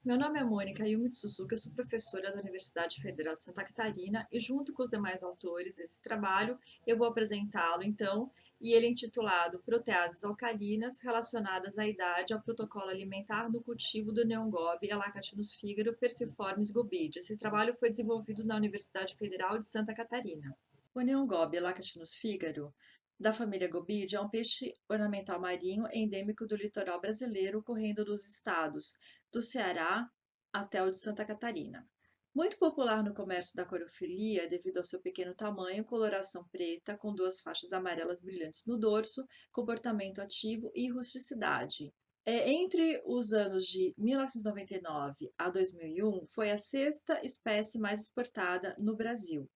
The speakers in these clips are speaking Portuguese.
Meu nome é Mônica Yumi Tsuzuka, eu sou professora da Universidade Federal de Santa Catarina e, junto com os demais autores desse trabalho, eu vou apresentá-lo então, e ele é intitulado Proteases alcalinas relacionadas à idade ao protocolo alimentar no cultivo do Neongobe Elacatinus figaro perciformes gobide. Esse trabalho foi desenvolvido na Universidade Federal de Santa Catarina. O Neongobe Elacatinus figaro da família Gobide é um peixe ornamental marinho endêmico do litoral brasileiro, correndo dos estados do Ceará até o de Santa Catarina. Muito popular no comércio da aquariofilia devido ao seu pequeno tamanho, coloração preta com duas faixas amarelas brilhantes no dorso, comportamento ativo e rusticidade. Entre os anos de 1999 a 2001, foi a sexta espécie mais exportada no Brasil.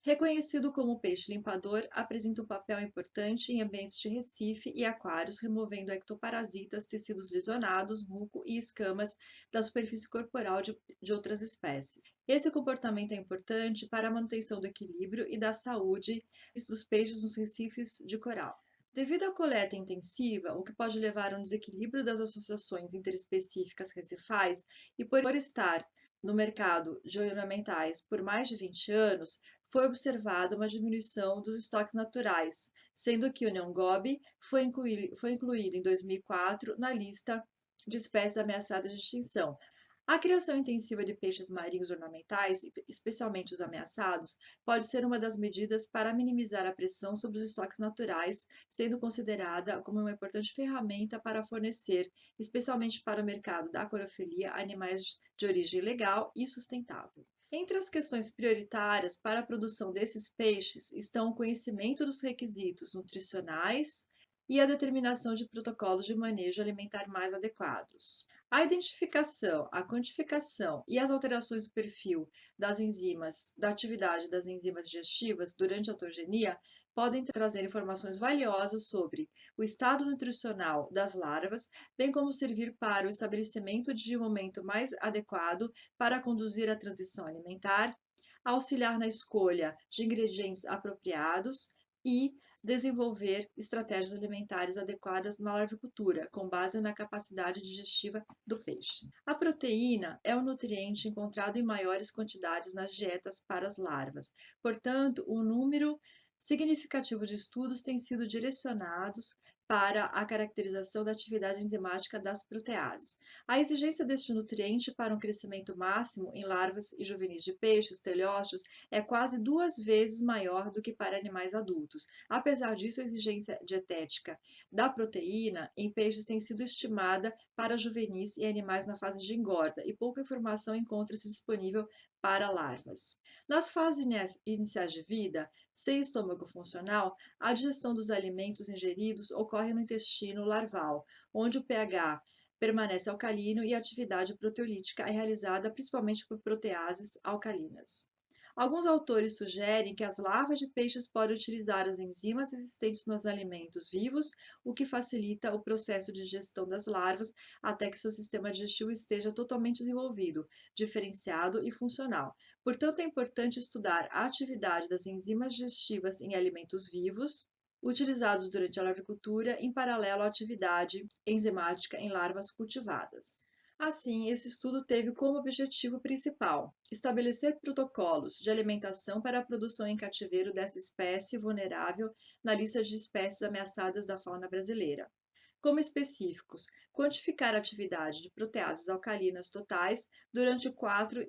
Reconhecido como peixe limpador, apresenta um papel importante em ambientes de recife e aquários, removendo ectoparasitas, tecidos lesionados, muco e escamas da superfície corporal de outras espécies. Esse comportamento é importante para a manutenção do equilíbrio e da saúde dos peixes nos recifes de coral. Devido à coleta intensiva, o que pode levar a um desequilíbrio das associações interespecíficas recifais, e por estar no mercado de ornamentais por mais de 20 anos, foi observada uma diminuição dos estoques naturais, sendo que o neongobe foi incluído em 2004 na lista de espécies ameaçadas de extinção. A criação intensiva de peixes marinhos ornamentais, especialmente os ameaçados, pode ser uma das medidas para minimizar a pressão sobre os estoques naturais, sendo considerada como uma importante ferramenta para fornecer, especialmente para o mercado da aquariofilia, animais de origem legal e sustentável. Entre as questões prioritárias para a produção desses peixes estão o conhecimento dos requisitos nutricionais e a determinação de protocolos de manejo alimentar mais adequados. A identificação, a quantificação e as alterações do perfil das enzimas, da atividade das enzimas digestivas durante a autogenia podem trazer informações valiosas sobre o estado nutricional das larvas, bem como servir para o estabelecimento de um momento mais adequado para conduzir a transição alimentar, auxiliar na escolha de ingredientes apropriados e desenvolver estratégias alimentares adequadas na larvicultura, com base na capacidade digestiva do peixe. A proteína é um nutriente encontrado em maiores quantidades nas dietas para as larvas. Portanto, um número significativo de estudos têm sido direcionados para a caracterização da atividade enzimática das proteases. A exigência deste nutriente para um crescimento máximo em larvas e juvenis de peixes, teleósteos, é quase 2 vezes maior do que para animais adultos. Apesar disso, a exigência dietética da proteína em peixes tem sido estimada para juvenis e animais na fase de engorda, e pouca informação encontra-se disponível para larvas. Nas fases iniciais de vida, sem estômago funcional, a digestão dos alimentos ingeridos ocorre no intestino larval, onde o pH permanece alcalino e a atividade proteolítica é realizada principalmente por proteases alcalinas. Alguns autores sugerem que as larvas de peixes podem utilizar as enzimas existentes nos alimentos vivos, o que facilita o processo de digestão das larvas até que seu sistema digestivo esteja totalmente desenvolvido, diferenciado e funcional. Portanto, é importante estudar a atividade das enzimas digestivas em alimentos vivos, utilizados durante a larvicultura, em paralelo à atividade enzimática em larvas cultivadas. Assim, esse estudo teve como objetivo principal estabelecer protocolos de alimentação para a produção em cativeiro dessa espécie vulnerável na lista de espécies ameaçadas da fauna brasileira. Como específicos, quantificar a atividade de proteases alcalinas totais durante 4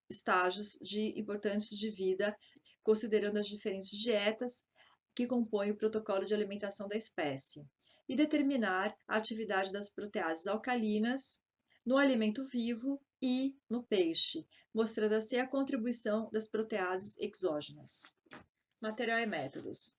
estágios importantes de vida, considerando as diferentes dietas que compõem o protocolo de alimentação da espécie, e determinar a atividade das proteases alcalinas no alimento vivo e no peixe, mostrando assim a contribuição das proteases exógenas. Material e métodos.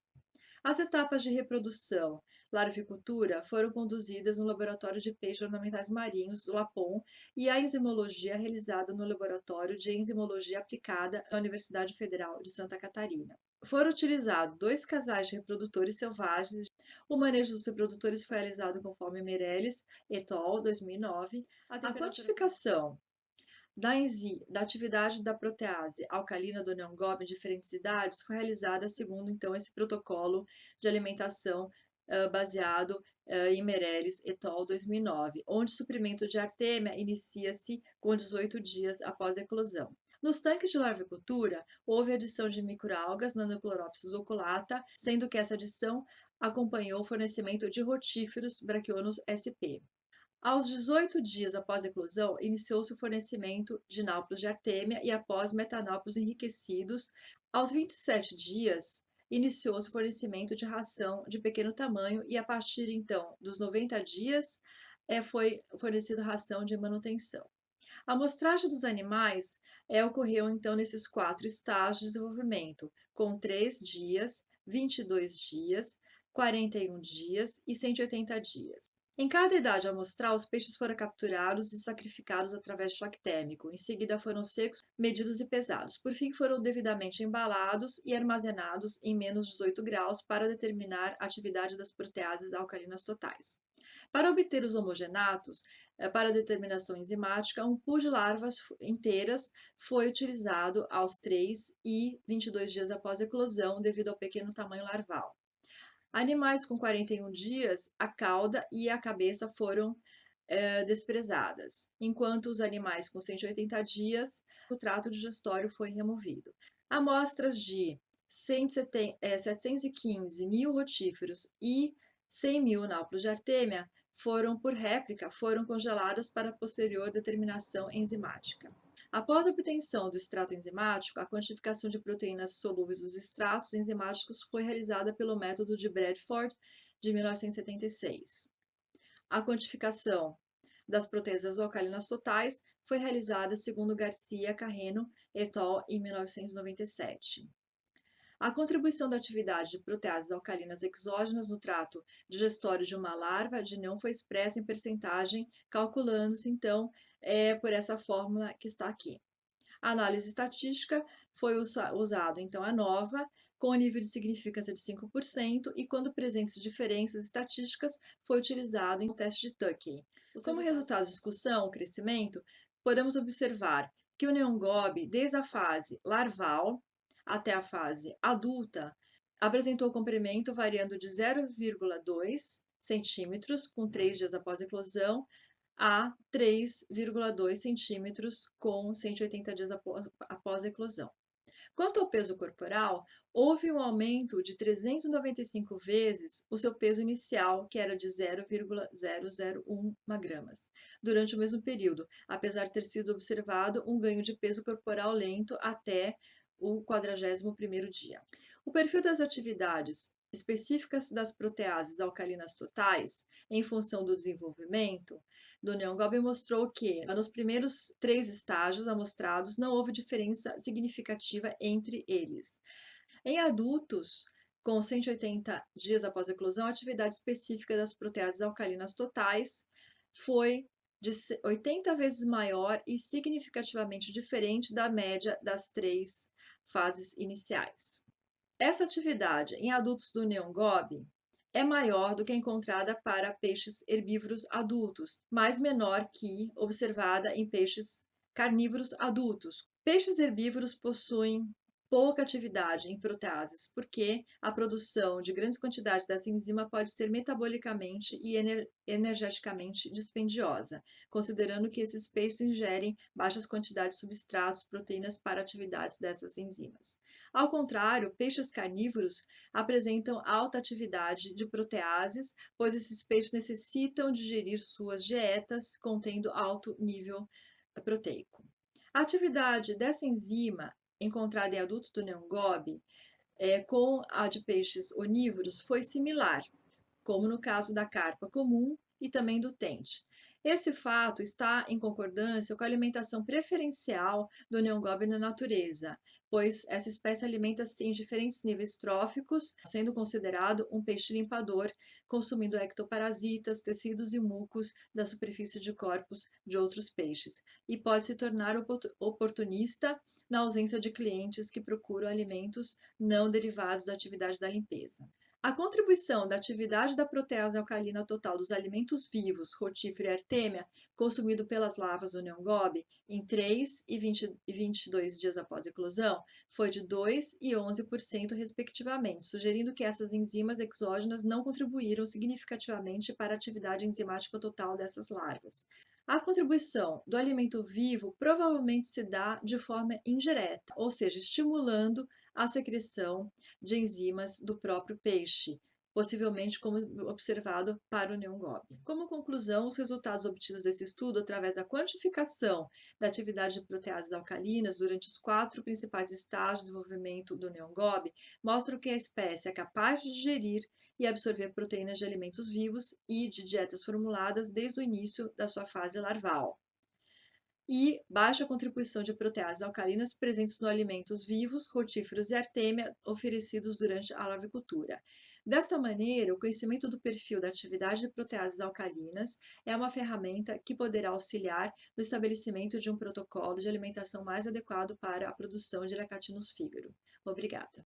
As etapas de reprodução, larvicultura, foram conduzidas no Laboratório de Peixes Ornamentais Marinhos, LAPOM, e a enzimologia realizada no Laboratório de Enzimologia Aplicada da Universidade Federal de Santa Catarina. Foram utilizados 2 casais de reprodutores selvagens. O manejo dos reprodutores foi realizado conforme Meirelles et al. 2009. A quantificação da atividade da protease alcalina do neongobe em diferentes idades foi realizada segundo, então, esse protocolo de alimentação baseado em Meirelles et al. 2009, onde o suprimento de artêmia inicia-se com 18 dias após a eclosão. Nos tanques de larvicultura, houve adição de microalgas Nanochloropsis oculata, sendo que essa adição acompanhou o fornecimento de rotíferos Brachionos sp. Aos 18 dias após a eclosão, iniciou-se o fornecimento de náuplios de artêmia e após metanáuplios enriquecidos. Aos 27 dias, iniciou-se o fornecimento de ração de pequeno tamanho e a partir então dos 90 dias foi fornecida ração de manutenção. A amostragem dos animais ocorreu então nesses 4 estágios de desenvolvimento, com 3 dias, 22 dias, 41 dias e 180 dias. Em cada idade amostral, os peixes foram capturados e sacrificados através de choque térmico. Em seguida, foram secos, medidos e pesados. Por fim, foram devidamente embalados e armazenados em menos 18 graus para determinar a atividade das proteases alcalinas totais. Para obter os homogenatos, para determinação enzimática, um pool de larvas inteiras foi utilizado aos 3 e 22 dias após a eclosão, devido ao pequeno tamanho larval. Animais com 41 dias, a cauda e a cabeça foram desprezadas, enquanto os animais com 180 dias, o trato digestório foi removido. Amostras de 715 mil rotíferos e 100 mil náuplios de artêmia foram congeladas para posterior determinação enzimática. Após a obtenção do extrato enzimático, a quantificação de proteínas solúveis dos extratos enzimáticos foi realizada pelo método de Bradford, de 1976. A quantificação das proteínas alcalinas totais foi realizada segundo Garcia Carreno et al. Em 1997. A contribuição da atividade de proteases alcalinas exógenas no trato digestório de uma larva de neon foi expressa em percentagem, calculando-se, então, por essa fórmula que está aqui. A análise estatística foi usado, então, a nova, com o nível de significância de 5%, e quando presentes diferenças estatísticas, foi utilizado em um teste de Tukey. Como resultado de discussão, o crescimento, podemos observar que o neon gobi, desde a fase larval até a fase adulta, apresentou comprimento variando de 0,2 centímetros, com 3 dias após a eclosão, a 3,2 centímetros, com 180 dias após a eclosão. Quanto ao peso corporal, houve um aumento de 395 vezes o seu peso inicial, que era de 0,001 gramas, durante o mesmo período, apesar de ter sido observado um ganho de peso corporal lento até o 41º dia. O perfil das atividades específicas das proteases alcalinas totais, em função do desenvolvimento do neon gobi, mostrou que, nos primeiros 3 estágios amostrados, não houve diferença significativa entre eles. Em adultos, com 180 dias após a eclosão, a atividade específica das proteases alcalinas totais foi de 80 vezes maior e significativamente diferente da média das 3 fases iniciais. Essa atividade em adultos do neon gobi é maior do que a encontrada para peixes herbívoros adultos, mas menor que observada em peixes carnívoros adultos. Peixes herbívoros possuem pouca atividade em proteases, porque a produção de grandes quantidades dessa enzima pode ser metabolicamente e energeticamente dispendiosa, considerando que esses peixes ingerem baixas quantidades de substratos, proteínas para atividades dessas enzimas. Ao contrário, peixes carnívoros apresentam alta atividade de proteases, pois esses peixes necessitam digerir suas dietas contendo alto nível proteico. A atividade dessa enzima encontrada em adulto do neon gobi com a de peixes onívoros foi similar, como no caso da carpa comum e também do tente. Esse fato está em concordância com a alimentação preferencial do neon gobi na natureza, pois essa espécie alimenta-se em diferentes níveis tróficos, sendo considerado um peixe limpador, consumindo ectoparasitas, tecidos e mucos da superfície de corpos de outros peixes, e pode se tornar oportunista na ausência de clientes que procuram alimentos não derivados da atividade da limpeza. A contribuição da atividade da protease alcalina total dos alimentos vivos, rotífero e artêmia, consumido pelas larvas do neongobe em 3 e 22 dias após a eclosão, foi de 2 e 11% respectivamente, sugerindo que essas enzimas exógenas não contribuíram significativamente para a atividade enzimática total dessas larvas. A contribuição do alimento vivo provavelmente se dá de forma indireta, ou seja, estimulando a secreção de enzimas do próprio peixe, possivelmente como observado para o neongobe. Como conclusão, os resultados obtidos desse estudo através da quantificação da atividade de proteases alcalinas durante os 4 principais estágios de desenvolvimento do neongobe mostram que a espécie é capaz de digerir e absorver proteínas de alimentos vivos e de dietas formuladas desde o início da sua fase larval e baixa contribuição de proteases alcalinas presentes nos alimentos vivos, rotíferos e artêmia oferecidos durante a larvicultura. Desta maneira, o conhecimento do perfil da atividade de proteases alcalinas é uma ferramenta que poderá auxiliar no estabelecimento de um protocolo de alimentação mais adequado para a produção de lacatina fígaro. Obrigada.